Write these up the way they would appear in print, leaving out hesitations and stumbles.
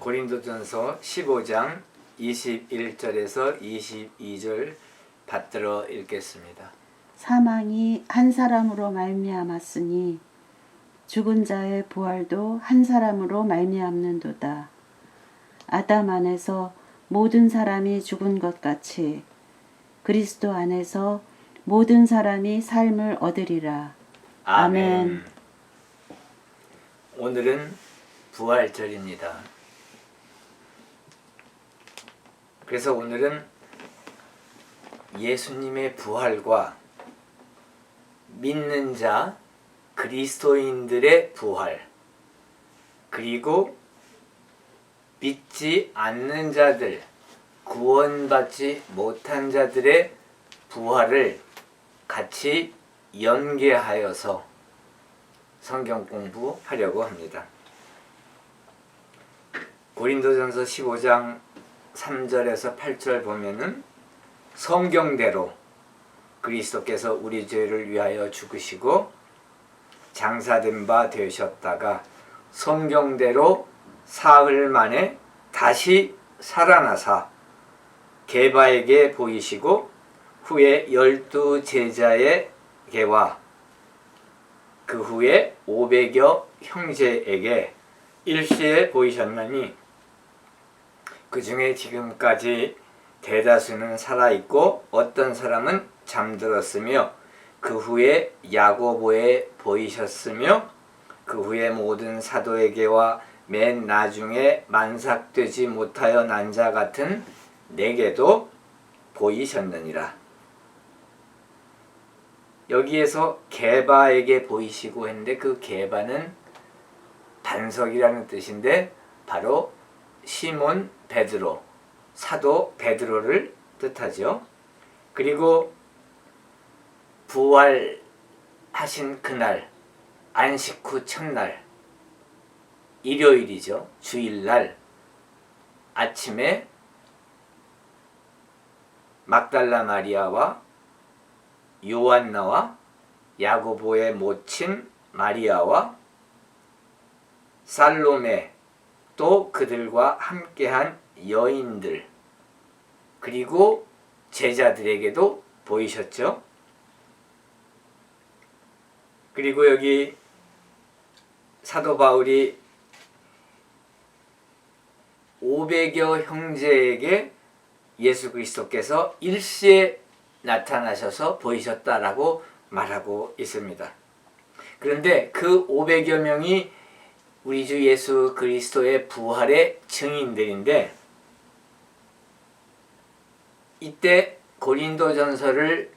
고린도전서 15장 21절에서 22절 받들어 읽겠습니다. 사망이 한 사람으로 말미암았으니 죽은 자의 부활도 한 사람으로 말미암는도다. 아담 안에서 모든 사람이 죽은 것 같이 그리스도 안에서 모든 사람이 삶을 얻으리라. 아멘. 오늘은 부활절입니다. 그래서 오늘은 예수님의 부활과 믿는 자 그리스도인들의 부활, 그리고 믿지 않는 자들, 구원받지 못한 자들의 부활을 같이 연계하여서 성경 공부하려고 합니다. 고린도전서 15장 3절에서 8절 보면은 성경대로 그리스도께서 우리 죄를 위하여 죽으시고 장사된 바 되셨다가 성경대로 사흘 만에 다시 살아나사 게바에게 보이시고 후에 12 제자에게와 그 후에 500여 형제에게 일시에 보이셨나니 그 중에 지금까지 대다수는 살아있고 어떤 사람은 잠들었으며 그 후에 야고보에 보이셨으며 그 후에 모든 사도에게와 맨 나중에 만삭되지 못하여 난 자 같은 내게도 보이셨느니라. 여기에서 게바에게 보이시고 했는데 그 게바는 반석이라는 뜻인데 바로 시몬 베드로, 사도 베드로를 뜻하죠. 그리고 부활하신 그날, 안식 후 첫날, 일요일이죠. 주일날 아침에 막달라 마리아와 요한나와 야고보의 모친 마리아와 살로메, 또 그들과 함께한 여인들, 그리고 제자들에게도 보이셨죠. 그리고 여기 사도 바울이 500여 형제에게 예수 그리스도께서 일시에 나타나셔서 보이셨다라고 말하고 있습니다. 그런데 그 500여 명이 우리 주 예수 그리스도의 부활의 증인들인데, 이때 고린도전서를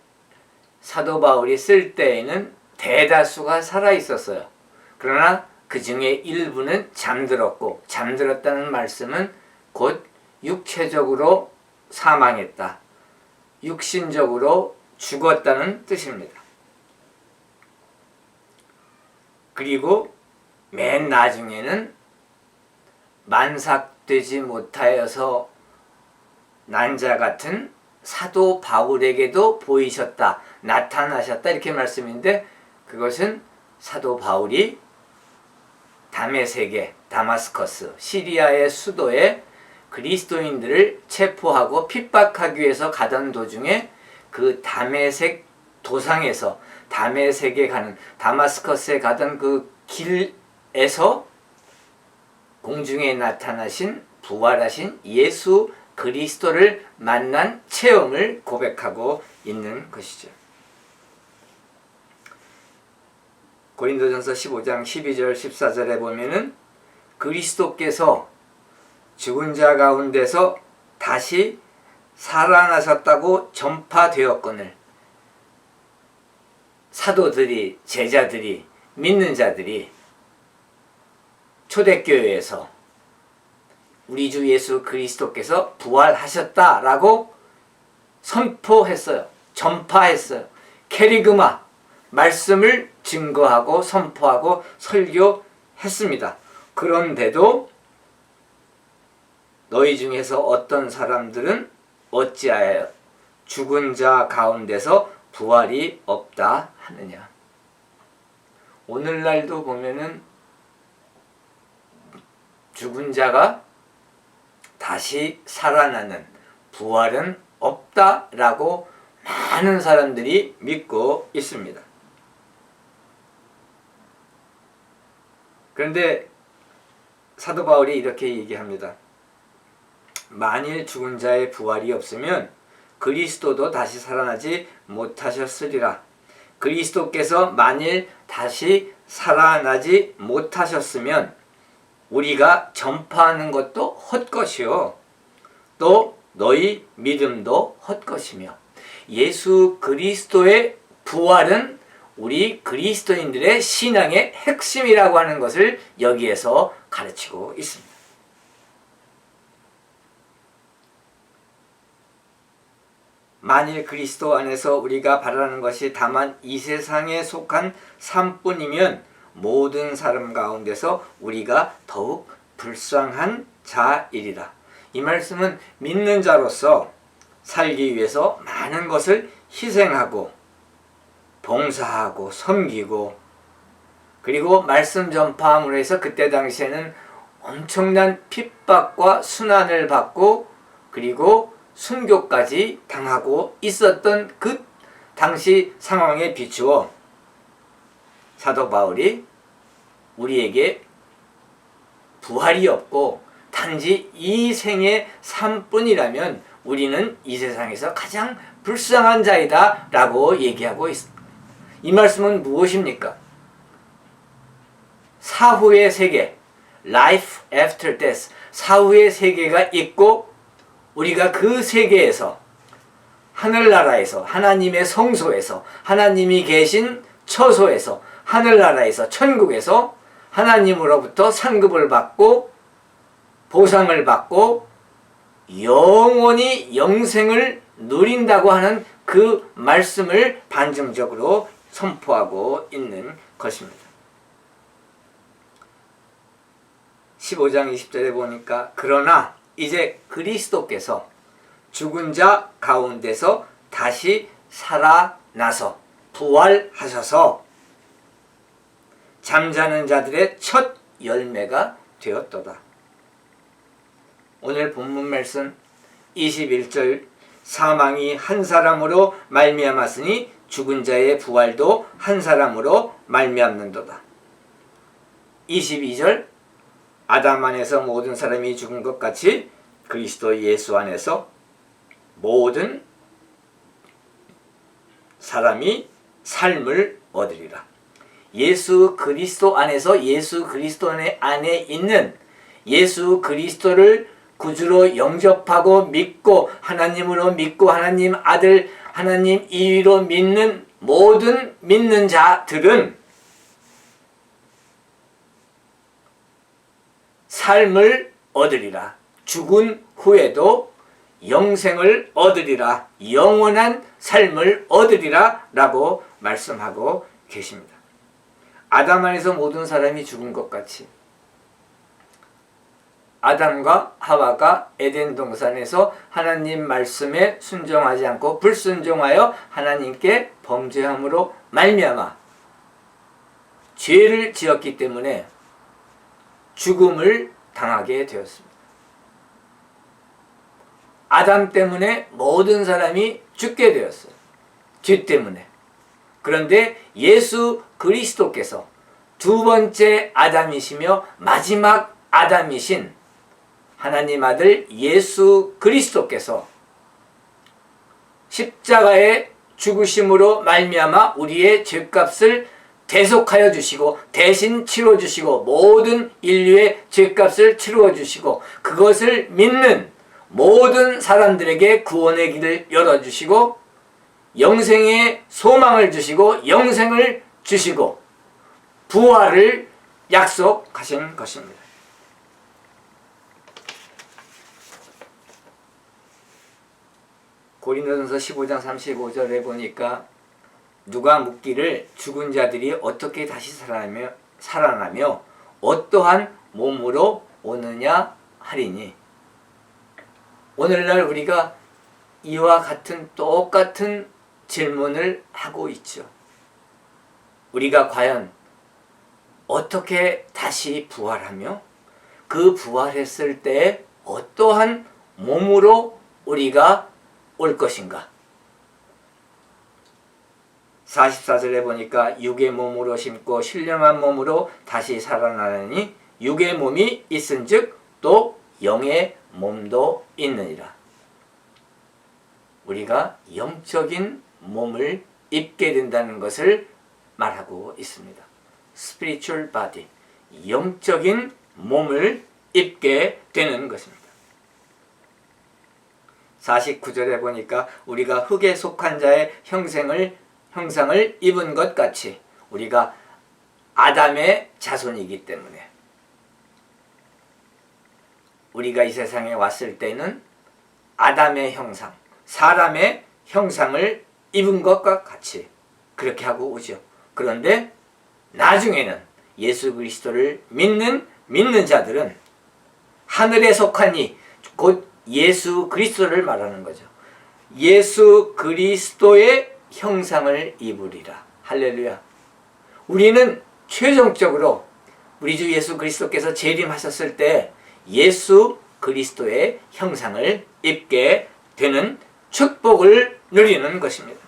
사도 바울이 쓸 때에는 대다수가 살아 있었어요. 그러나 그 중에 일부는 잠들었고, 잠들었다는 말씀은 곧 육체적으로 사망했다, 육신적으로 죽었다는 뜻입니다. 그리고 맨 나중에는 만삭되지 못하여서 난 자 같은 사도 바울에게도 보이셨다, 나타나셨다, 이렇게 말씀인데, 그것은 사도 바울이 다메섹에, 다마스커스, 시리아의 수도에 그리스도인들을 체포하고 핍박하기 위해서 가던 도중에 그 다메섹 도상에서 다메섹에 가는, 다마스커스에 가던 그 길에서 공중에 나타나신 부활하신 예수 그리스도를 만난 체험을 고백하고 있는 것이죠. 고린도전서 15장 12절 14절에 보면은 그리스도께서 죽은 자 가운데서 다시 살아나셨다고 전파되었거늘 사도들이, 제자들이, 믿는 자들이 초대교회에서 우리 주 예수 그리스도께서 부활하셨다라고 선포했어요. 전파했어요. 캐리그마, 말씀을 증거하고 선포하고 설교했습니다. 그런데도 너희 중에서 어떤 사람들은 어찌하여 죽은 자 가운데서 부활이 없다 하느냐. 오늘날도 보면은 죽은 자가 다시 살아나는 부활은 없다라고 많은 사람들이 믿고 있습니다. 그런데 사도 바울이 이렇게 얘기합니다. 만일 죽은 자의 부활이 없으면 그리스도도 다시 살아나지 못하셨으리라. 그리스도께서 만일 다시 살아나지 못하셨으면 우리가 전파하는 것도 헛것이요 또 너희 믿음도 헛것이며, 예수 그리스도의 부활은 우리 그리스도인들의 신앙의 핵심이라고 하는 것을 여기에서 가르치고 있습니다. 만일 그리스도 안에서 우리가 바라는 것이 다만 이 세상에 속한 삶뿐이면 모든 사람 가운데서 우리가 더욱 불쌍한 자이리라. 이 말씀은 믿는 자로서 살기 위해서 많은 것을 희생하고 봉사하고 섬기고, 그리고 말씀 전파함으로 해서 그때 당시에는 엄청난 핍박과 순환을 받고 그리고 순교까지 당하고 있었던 그 당시 상황에 비추어 사도 바울이 우리에게 부활이 없고 단지 이 생의 삶뿐이라면 우리는 이 세상에서 가장 불쌍한 자이다 라고 얘기하고 있습니다. 이 말씀은 무엇입니까? 사후의 세계, life after death, 사후의 세계가 있고 우리가 그 세계에서, 하늘나라에서, 하나님의 성소에서, 하나님이 계신 처소에서, 하늘나라에서, 천국에서 하나님으로부터 상급을 받고 보상을 받고 영원히 영생을 누린다고 하는 그 말씀을 반증적으로 선포하고 있는 것입니다. 15장 20절에 보니까 그러나 이제 그리스도께서 죽은 자 가운데서 다시 살아나서 부활하셔서 잠자는 자들의 첫 열매가 되었도다. 오늘 본문 말씀 21절, 사망이 한 사람으로 말미암았으니 죽은 자의 부활도 한 사람으로 말미암는도다. 22절, 아담 안에서 모든 사람이 죽은 것 같이 그리스도 예수 안에서 모든 사람이 삶을 얻으리라. 예수 그리스도 안에서, 예수 그리스도 안에 있는, 예수 그리스도를 구주로 영접하고 믿고 하나님으로 믿고 하나님 아들, 하나님 이위로 믿는 모든 믿는 자들은 삶을 얻으리라. 죽은 후에도 영생을 얻으리라. 영원한 삶을 얻으리라 라고 말씀하고 계십니다. 아담 안에서 모든 사람이 죽은 것 같이 아담과 하와가 에덴 동산에서 하나님 말씀에 순종하지 않고 불순종하여 하나님께 범죄함으로 말미암아 죄를 지었기 때문에 죽음을 당하게 되었습니다. 아담 때문에 모든 사람이 죽게 되었어요. 죄 때문에. 그런데 예수 그리스도께서 두 번째 아담이시며 마지막 아담이신 하나님 아들 예수 그리스도께서 십자가의 죽으심으로 말미암아 우리의 죄값을 대속하여 주시고 대신 치러 주시고 모든 인류의 죄값을 치루어 주시고 그것을 믿는 모든 사람들에게 구원의 길을 열어 주시고 영생의 소망을 주시고 영생을 주시고 부활을 약속하신 것입니다. 고린도전서 15장 35절에 보니까 누가 묻기를 죽은 자들이 어떻게 다시 살아나며 어떠한 몸으로 오느냐 하리니, 오늘날 우리가 이와 같은 똑같은 질문을 하고 있죠. 우리가 과연 어떻게 다시 부활하며 그 부활했을 때 어떠한 몸으로 우리가 올 것인가? 44절에 보니까 육의 몸으로 심고 신령한 몸으로 다시 살아나느니 육의 몸이 있은즉 또 영의 몸도 있느니라. 우리가 영적인 몸을 입게 된다는 것을 말하고 있습니다. spiritual body, 영적인 몸을 입게 되는 것입니다. 49절에 보니까 우리가 흙에 속한 자의 형상을 입은 것 같이 우리가 아담의 자손이기 때문에 우리가 이 세상에 왔을 때는 아담의 형상, 사람의 형상을 입은 것과 같이 그렇게 하고 오죠. 그런데 나중에는 예수 그리스도를 믿는 자들은 하늘에 속한 이, 곧 예수 그리스도를 말하는 거죠. 예수 그리스도의 형상을 입으리라. 할렐루야. 우리는 최종적으로 우리 주 예수 그리스도께서 재림하셨을 때 예수 그리스도의 형상을 입게 되는 축복을 누리는 것입니다.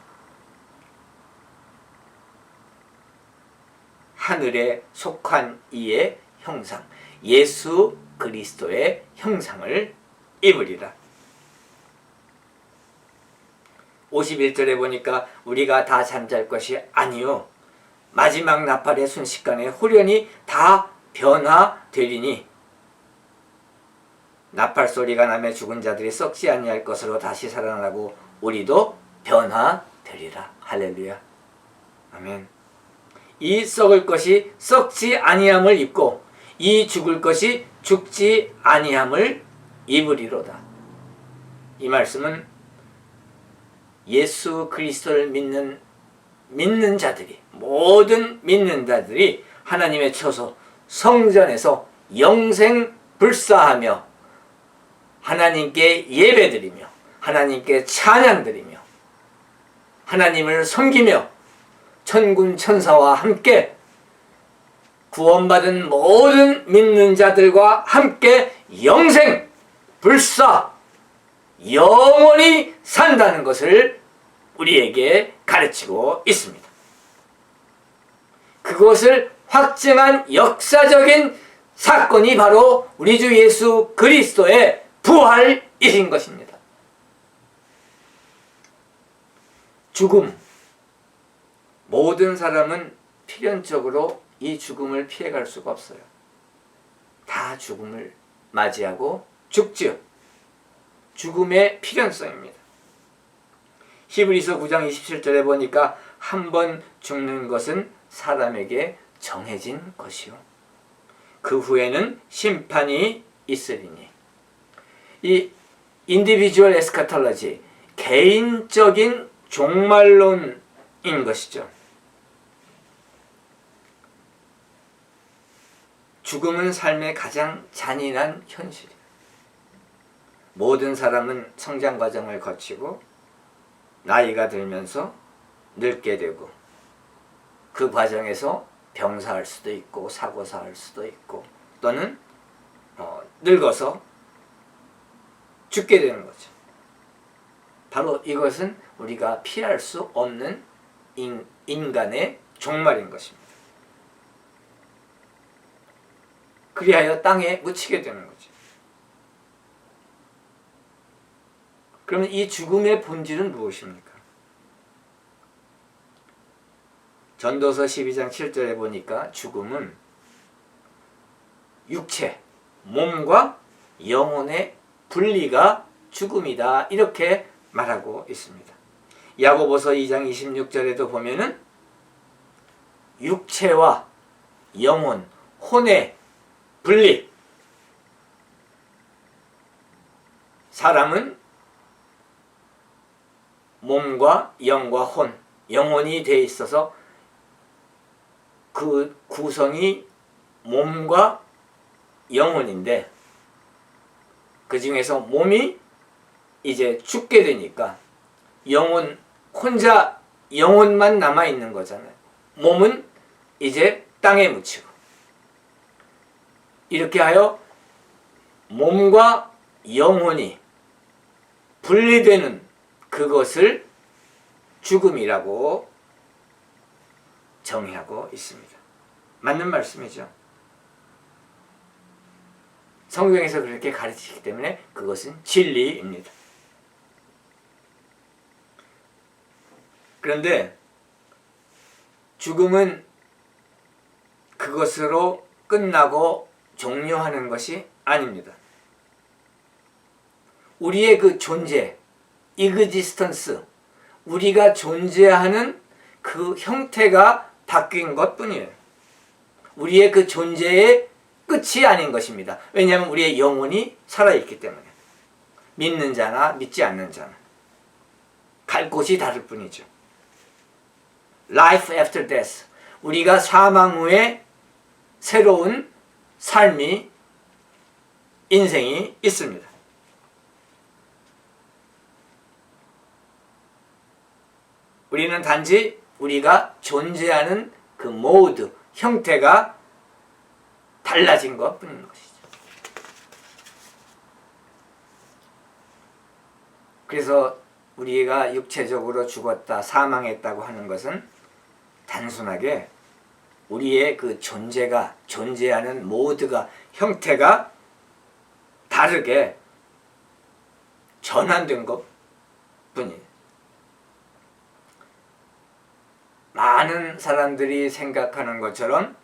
하늘에 속한 이의 형상, 예수 그리스도의 형상을 입으리라. 51절에 보니까 우리가 다 잠잘 것이 아니요 마지막 나팔의 순식간에 후련히 다 변화되리니 나팔 소리가 나며 죽은 자들이 썩지 아니할 것으로 다시 살아나고 우리도 변화되리라. 할렐루야. 아멘. 이 썩을 것이 썩지 아니함을 입고 이 죽을 것이 죽지 아니함을 입으리로다. 이 말씀은 예수 그리스도를 믿는 자들이, 모든 믿는 자들이 하나님의 처소 성전에서 영생불사하며 하나님께 예배드리며 하나님께 찬양드리며 하나님을 섬기며 천군 천사와 함께 구원받은 모든 믿는 자들과 함께 영생 불사 영원히 산다는 것을 우리에게 가르치고 있습니다. 그것을 확증한 역사적인 사건이 바로 우리 주 예수 그리스도의 부활이신 것입니다. 죽음. 모든 사람은 필연적으로 이 죽음을 피해갈 수가 없어요. 다 죽음을 맞이하고 죽지요. 죽음의 필연성입니다. 히브리서 9장 27절에 보니까 한 번 죽는 것은 사람에게 정해진 것이요 그 후에는 심판이 있으리니. 이 인디비주얼 에스카톨로지, 개인적인 종말론인 것이죠. 죽음은 삶의 가장 잔인한 현실이에요. 모든 사람은 성장 과정을 거치고 나이가 들면서 늙게 되고 그 과정에서 병사할 수도 있고 사고사할 수도 있고 또는 늙어서 죽게 되는 거죠. 바로 이것은 우리가 피할 수 없는 인간의 종말인 것입니다. 그리하여 땅에 묻히게 되는 거죠. 그러면 이 죽음의 본질은 무엇입니까? 전도서 12장 7절에 보니까 죽음은 육체, 몸과 영혼의 분리가 죽음이다. 이렇게 말하고 있습니다. 야고보서 2장 26절에도 보면은 육체와 영혼, 혼의 분리. 사람은 몸과 영과 혼, 영혼이 되어 있어서 그 구성이 몸과 영혼인데 그 중에서 몸이 이제 죽게 되니까 영혼, 혼자 영혼만 남아있는 거잖아요. 몸은 이제 땅에 묻히고 이렇게 하여 몸과 영혼이 분리되는 그것을 죽음이라고 정의하고 있습니다. 맞는 말씀이죠. 성경에서 그렇게 가르치기 때문에 그것은 진리입니다. 그런데 죽음은 그것으로 끝나고 종료하는 것이 아닙니다. 우리의 그 존재, existence, 우리가 존재하는 그 형태가 바뀐 것뿐이에요. 우리의 그 존재의 끝이 아닌 것입니다. 왜냐하면 우리의 영혼이 살아있기 때문에. 믿는 자나 믿지 않는 자나 갈 곳이 다를 뿐이죠. Life after death. 우리가 사망 후에 새로운 삶이, 인생이 있습니다. 우리는 단지 우리가 존재하는 그 모드, 형태가 달라진 것 뿐인 것이죠. 그래서 우리가 육체적으로 죽었다, 사망했다고 하는 것은 단순하게 우리의 그 존재가, 존재하는 모드가, 형태가 다르게 전환된 것 뿐이에요. 많은 사람들이 생각하는 것처럼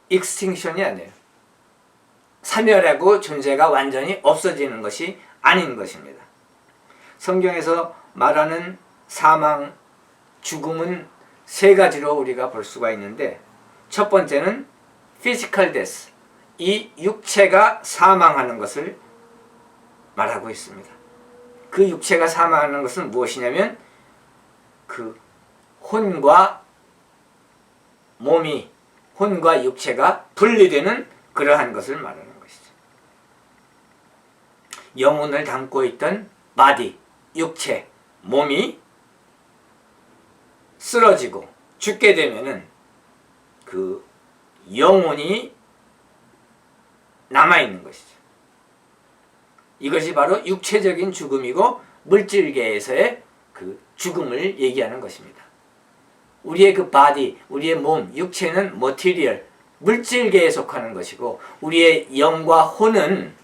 익스팅션이 아니에요. 사멸하고 존재가 완전히 없어지는 것이 아닌 것입니다. 성경에서 말하는 사망, 죽음은 세 가지로 우리가 볼 수가 있는데, 첫 번째는 physical death, 이 육체가 사망하는 것을 말하고 있습니다. 그 육체가 사망하는 것은 무엇이냐면 그 혼과 몸이, 혼과 육체가 분리되는 그러한 것을 말하는 것이죠. 영혼을 담고 있던 바디, 육체, 몸이 쓰러지고 죽게 되면은 그 영혼이 남아있는 것이죠. 이것이 바로 육체적인 죽음이고 물질계에서의 그 죽음을 얘기하는 것입니다. 우리의 그 바디, 우리의 몸, 육체는 머티리얼, 물질계에 속하는 것이고, 우리의 영과 혼은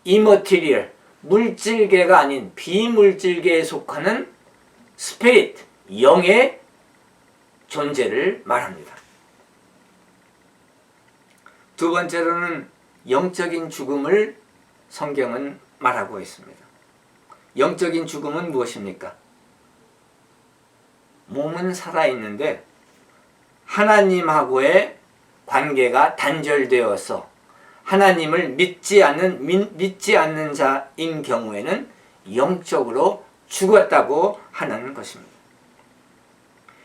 이머티리얼, 물질계가 아닌 비물질계에 속하는 스피릿, 영의 존재를 말합니다. 두 번째로는 영적인 죽음을 성경은 말하고 있습니다. 영적인 죽음은 무엇입니까? 몸은 살아있는데 하나님하고의 관계가 단절되어서 하나님을 믿지 않는 자인 경우에는 영적으로 죽었다고 하는 것입니다.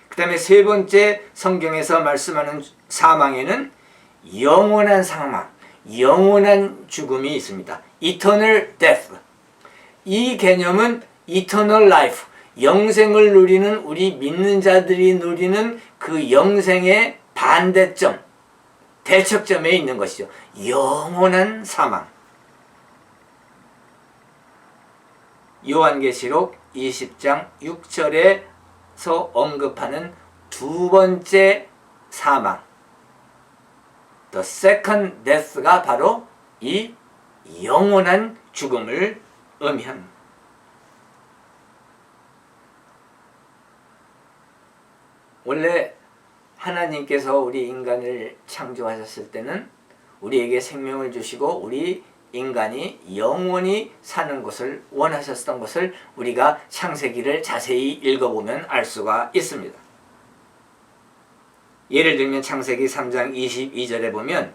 그 다음에 세 번째 성경에서 말씀하는 사망에는 영원한 사망, 영원한 죽음이 있습니다. Eternal death. 이 개념은 Eternal life, 영생을 누리는, 우리 믿는 자들이 누리는 그 영생의 반대점, 대척점에 있는 것이죠. 영원한 사망. 요한계시록 20장 6절에서 언급하는 두 번째 사망, The second death가 바로 이 영원한 죽음을 의미합니다. 원래 하나님께서 우리 인간을 창조하셨을 때는 우리에게 생명을 주시고 우리 인간이 영원히 사는 것을 원하셨던 것을 우리가 창세기를 자세히 읽어보면 알 수가 있습니다. 예를 들면 창세기 3장 22절에 보면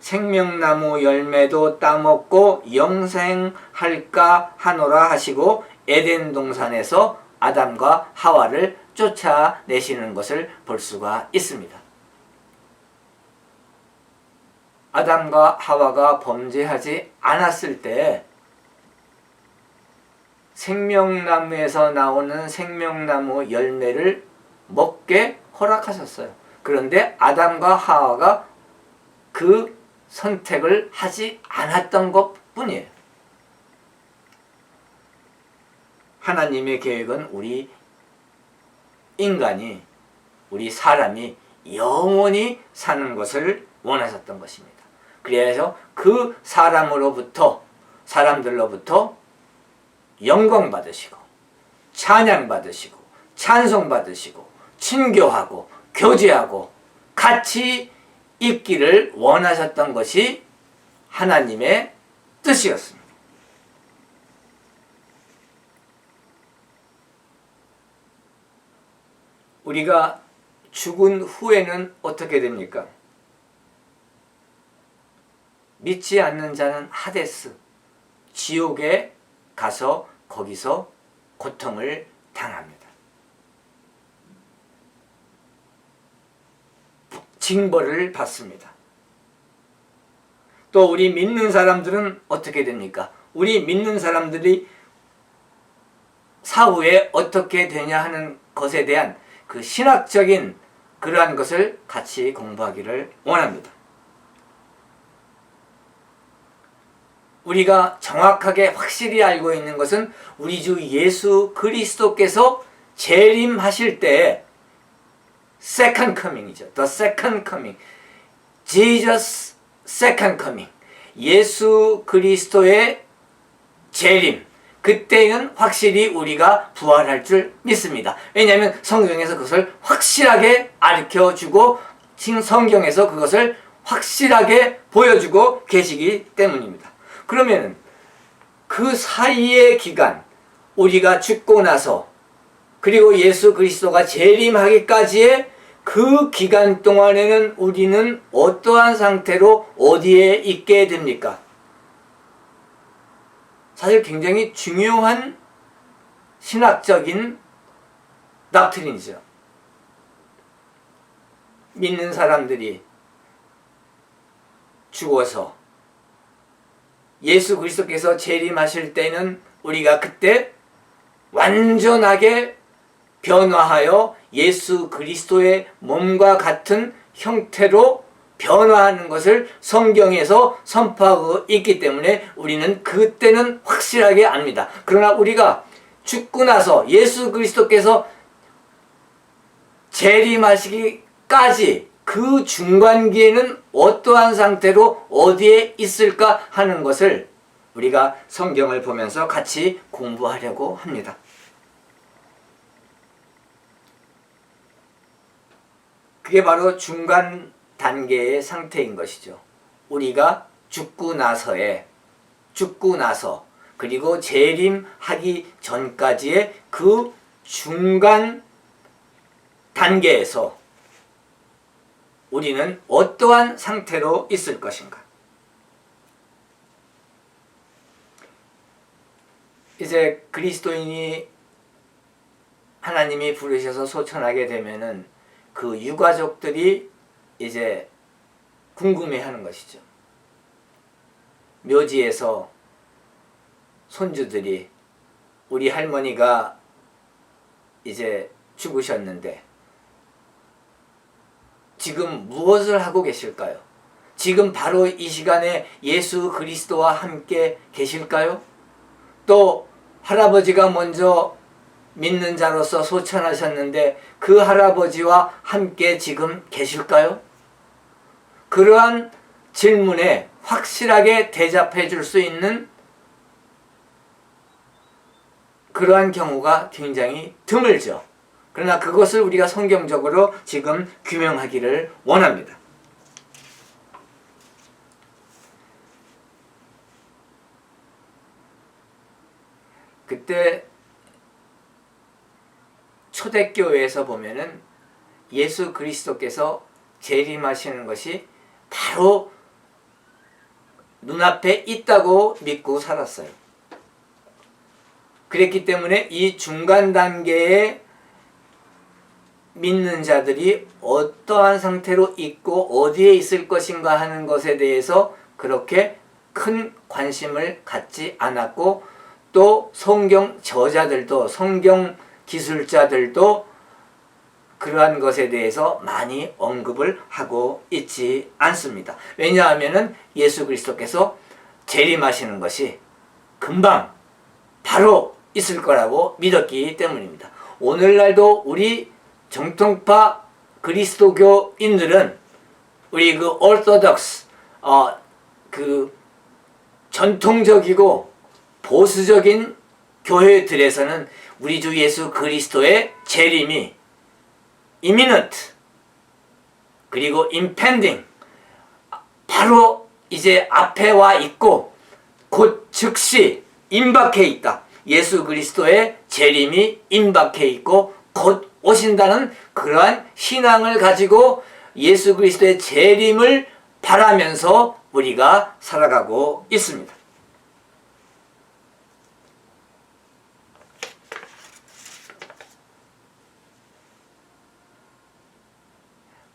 생명나무 열매도 따먹고 영생할까 하노라 하시고 에덴 동산에서 아담과 하와를 쫓아내시는 것을 볼 수가 있습니다. 아담과 하와가 범죄하지 않았을 때 생명나무에서 나오는 생명나무 열매를 먹게 허락하셨어요. 그런데 아담과 하와가 그 선택을 하지 않았던 것 뿐이에요. 하나님의 계획은 우리 인간이, 우리 사람이 영원히 사는 것을 원하셨던 것입니다. 그래서 그 사람들로부터 영광 받으시고 찬양 받으시고 찬송 받으시고 친교하고 교제하고 같이 있기를 원하셨던 것이 하나님의 뜻이었습니다. 우리가 죽은 후에는 어떻게 됩니까? 믿지 않는 자는 하데스, 지옥에 가서 거기서 고통을 당합니다. 징벌을 받습니다. 또 우리 믿는 사람들은 어떻게 됩니까? 우리 믿는 사람들이 사후에 어떻게 되냐 하는 것에 대한 그 신학적인 그러한 것을 같이 공부하기를 원합니다. 우리가 정확하게 확실히 알고 있는 것은 우리 주 예수 그리스도께서 재림하실 때 second coming이죠. The second coming. Jesus second coming. 예수 그리스도의 재림. 그때는 확실히 우리가 부활할 줄 믿습니다. 왜냐하면 성경에서 그것을 확실하게 가르쳐주고 성경에서 그것을 확실하게 보여주고 계시기 때문입니다. 그러면 그 사이의 기간, 우리가 죽고 나서 그리고 예수 그리스도가 재림하기까지의 그 기간 동안에는 우리는 어떠한 상태로 어디에 있게 됩니까? 사실 굉장히 중요한 신학적인 닥트린이죠. 믿는 사람들이 죽어서 예수 그리스도께서 재림하실 때는 우리가 그때 완전하게 변화하여 예수 그리스도의 몸과 같은 형태로 변화하는 것을 성경에서 선포하고 있기 때문에 우리는 그때는 확실하게 압니다. 그러나 우리가 죽고 나서 예수 그리스도께서 재림하시기까지 그 중간기에는 어떠한 상태로 어디에 있을까 하는 것을 우리가 성경을 보면서 같이 공부하려고 합니다. 그게 바로 중간 단계의 상태인 것이죠. 우리가 죽고 나서 그리고 재림하기 전까지의 그 중간 단계에서 우리는 어떠한 상태로 있을 것인가? 이제 그리스도인이 하나님이 부르셔서 소천하게 되면은 그 유가족들이 이제 궁금해하는 것이죠. 묘지에서 손주들이 우리 할머니가 이제 죽으셨는데 지금 무엇을 하고 계실까요? 지금 바로 이 시간에 예수 그리스도와 함께 계실까요? 또 할아버지가 먼저 믿는 자로서 소천하셨는데 그 할아버지와 함께 지금 계실까요? 그러한 질문에 확실하게 대답해 줄 수 있는 그러한 경우가 굉장히 드물죠. 그러나 그것을 우리가 성경적으로 지금 규명하기를 원합니다. 그때 초대교회에서 보면은 예수 그리스도께서 재림하시는 것이 바로 눈앞에 있다고 믿고 살았어요. 그랬기 때문에 이 중간 단계에 믿는 자들이 어떠한 상태로 있고 어디에 있을 것인가 하는 것에 대해서 그렇게 큰 관심을 갖지 않았고, 또 성경 저자들도 성경 기술자들도 그러한 것에 대해서 많이 언급을 하고 있지 않습니다. 왜냐하면 예수 그리스도께서 재림하시는 것이 금방 바로 있을 거라고 믿었기 때문입니다. 오늘날도 우리 정통파 그리스도교인들은 우리 그 orthodox 그 전통적이고 보수적인 교회들에서는 우리 주 예수 그리스도의 재림이 imminent 그리고 impending 바로 이제 앞에 와 있고 곧 즉시 임박해 있다. 예수 그리스도의 재림이 임박해 있고 곧 오신다는 그러한 신앙을 가지고 예수 그리스도의 재림을 바라면서 우리가 살아가고 있습니다.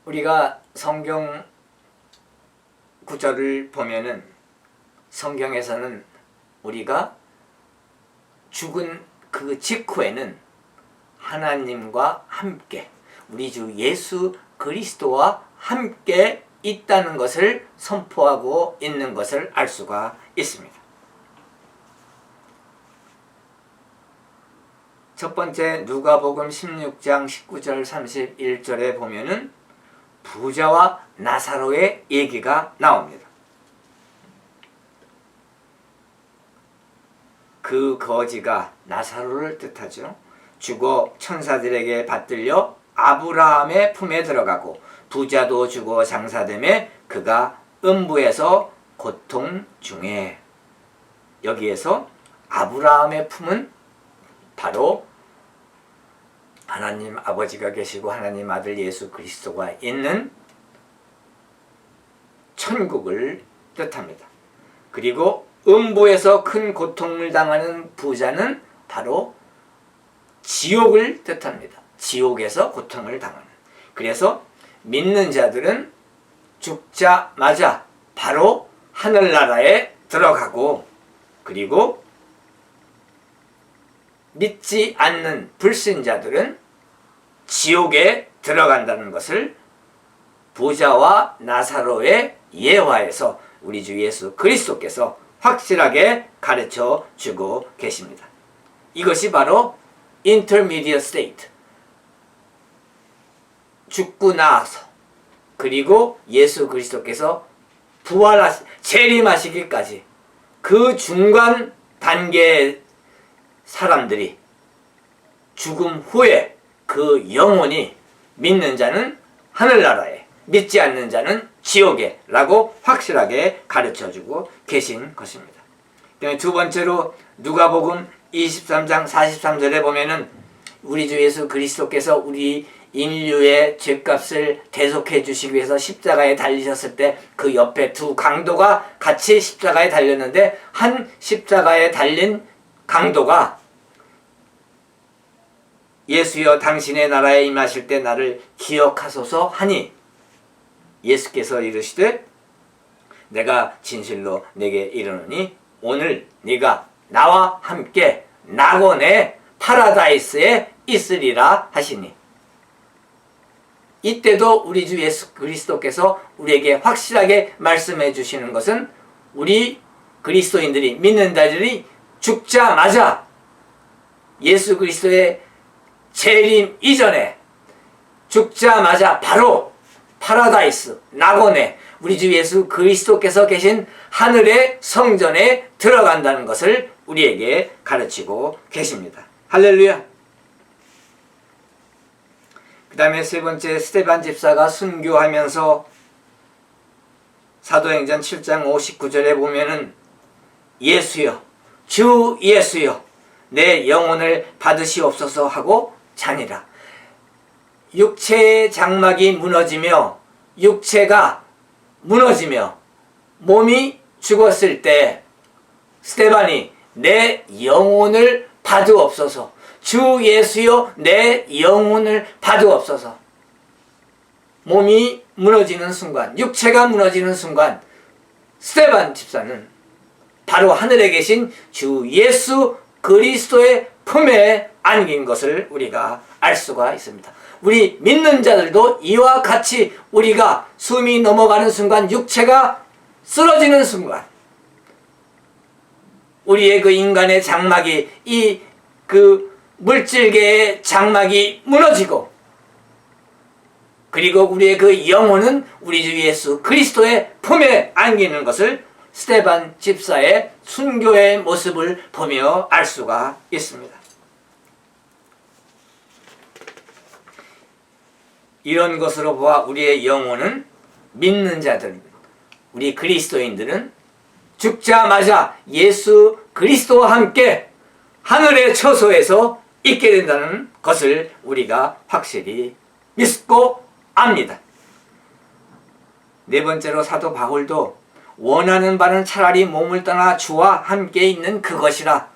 우리가 성경 구절을 보면은 성경에서는 우리가 죽은 그 직후에는 하나님과 함께 우리 주 예수 그리스도와 함께 있다는 것을 선포하고 있는 것을 알 수가 있습니다. 첫 번째 누가복음 16장 19절 31절에 보면은 부자와 나사로의 얘기가 나옵니다. 그 거지가 나사로를 뜻하죠. 죽어 천사들에게 받들려 아브라함의 품에 들어가고 부자도 죽어 장사되매 그가 음부에서 고통 중에. 여기에서 아브라함의 품은 바로 하나님 아버지가 계시고 하나님 아들 예수 그리스도가 있는 천국을 뜻합니다. 그리고 음부에서 큰 고통을 당하는 부자는 바로 지옥을 뜻합니다. 지옥에서 고통을 당하는. 그래서 믿는 자들은 죽자마자 바로 하늘나라에 들어가고, 그리고 믿지 않는 불신자들은 지옥에 들어간다는 것을 부자와 나사로의 예화에서 우리 주 예수 그리스도께서 확실하게 가르쳐 주고 계십니다. 이것이 바로 intermediate state, 죽고 나서 그리고 예수 그리스도께서 재림하시기까지 그 중간 단계의 사람들이 죽음 후에 그 영혼이 믿는 자는 하늘나라에, 믿지 않는 자는 지옥에 라고 확실하게 가르쳐주고 계신 것입니다. 두 번째로 누가복음 23장 43절에 보면은 우리 주 예수 그리스도께서 우리 인류의 죄값을 대속해 주시기 위해서 십자가에 달리셨을 때 그 옆에 두 강도가 같이 십자가에 달렸는데, 한 십자가에 달린 강도가 예수여 당신의 나라에 임하실 때 나를 기억하소서 하니 예수께서 이르시되 내가 진실로 내게 이르노니 오늘 네가 나와 함께 낙원의 파라다이스에 있으리라 하시니, 이때도 우리 주 예수 그리스도께서 우리에게 확실하게 말씀해 주시는 것은 우리 그리스도인들이, 믿는 자들이 죽자마자 예수 그리스도의 재림 이전에 죽자마자 바로 파라다이스, 낙원에 우리 주 예수 그리스도께서 계신 하늘의 성전에 들어간다는 것을 우리에게 가르치고 계십니다. 할렐루야. 그 다음에 세 번째, 스데반 집사가 순교하면서 사도행전 7장 59절에 보면은 예수여, 주 예수여, 내 영혼을 받으시옵소서 하고 자니라. 육체의 장막이 무너지며 육체가 무너지며 몸이 죽었을 때 스데반이 내 영혼을 받으옵소서, 주 예수여 내 영혼을 받으옵소서. 몸이 무너지는 순간, 육체가 무너지는 순간 스데반 집사는 바로 하늘에 계신 주 예수 그리스도의 품에 안긴 것을 우리가 알 수가 있습니다. 우리 믿는 자들도 이와 같이 우리가 숨이 넘어가는 순간, 육체가 쓰러지는 순간, 우리의 그 인간의 장막이, 이 그 물질계의 장막이 무너지고, 그리고 우리의 그 영혼은 우리 주 예수 그리스도의 품에 안기는 것을 스데반 집사의 순교의 모습을 보며 알 수가 있습니다. 이런 것으로 보아 우리의 영혼은, 믿는 자들, 우리 그리스도인들은 죽자마자 예수 그리스도와 함께 하늘의 처소에서 있게 된다는 것을 우리가 확실히 믿고 압니다. 네 번째로 사도 바울도 원하는 바는 차라리 몸을 떠나 주와 함께 있는 그것이라.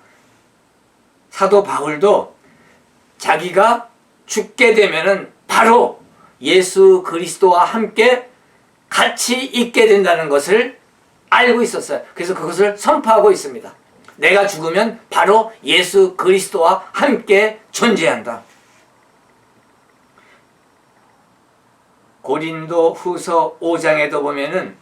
사도 바울도 자기가 죽게 되면은 바로 예수 그리스도와 함께 같이 있게 된다는 것을 알고 있었어요. 그래서 그것을 선포하고 있습니다. 내가 죽으면 바로 예수 그리스도와 함께 존재한다. 고린도 후서 5장에도 보면은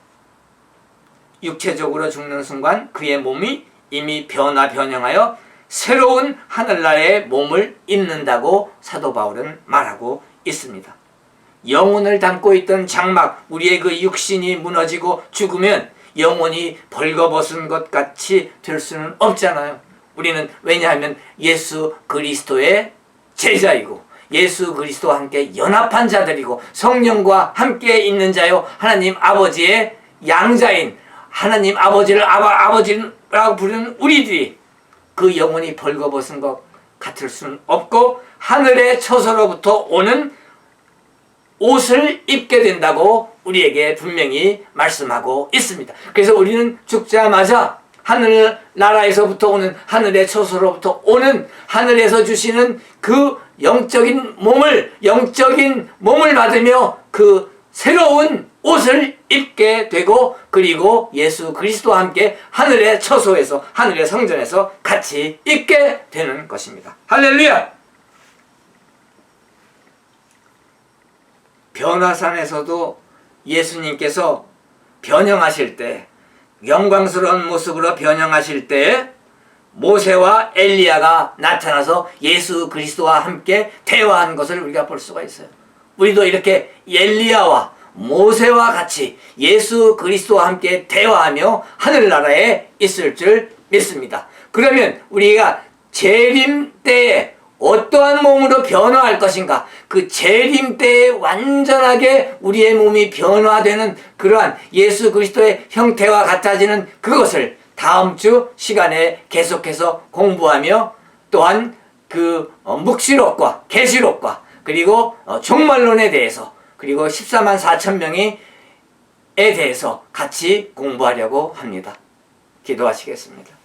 육체적으로 죽는 순간 그의 몸이 이미 변형하여 새로운 하늘나라의 몸을 입는다고 사도 바울은 말하고 있습니다. 영혼을 담고 있던 장막, 우리의 그 육신이 무너지고 죽으면 영혼이 벌거벗은 것 같이 될 수는 없잖아요. 우리는 왜냐하면 예수 그리스도의 제자이고 예수 그리스도와 함께 연합한 자들이고 성령과 함께 있는 자요 하나님 아버지의 양자인 하나님 아버지를 아버지라고 부르는 우리들이 그 영혼이 벌거벗은 것 같을 수는 없고 하늘의 처소로부터 오는 옷을 입게 된다고 우리에게 분명히 말씀하고 있습니다. 그래서 우리는 죽자마자 하늘나라에서부터 오는 하늘의 처소로부터 오는 하늘에서 주시는 그 영적인 몸을 받으며 그 새로운 옷을 입게 되고 그리고 예수 그리스도와 함께 하늘의 처소에서 하늘의 성전에서 같이 있게 되는 것입니다. 할렐루야! 변화산에서도 예수님께서 변형하실 때, 영광스러운 모습으로 변형하실 때 모세와 엘리야가 나타나서 예수 그리스도와 함께 대화한 것을 우리가 볼 수가 있어요. 우리도 이렇게 엘리야와 모세와 같이 예수 그리스도와 함께 대화하며 하늘나라에 있을 줄 믿습니다. 그러면 우리가 재림 때에 어떠한 몸으로 변화할 것인가? 그 재림 때에 완전하게 우리의 몸이 변화되는 그러한 예수 그리스도의 형태와 같아지는 그것을 다음 주 시간에 계속해서 공부하며 또한 그 묵시록과 계시록과 그리고 종말론에 대해서 그리고 14만 4천 명에 대해서 같이 공부하려고 합니다. 기도하시겠습니다.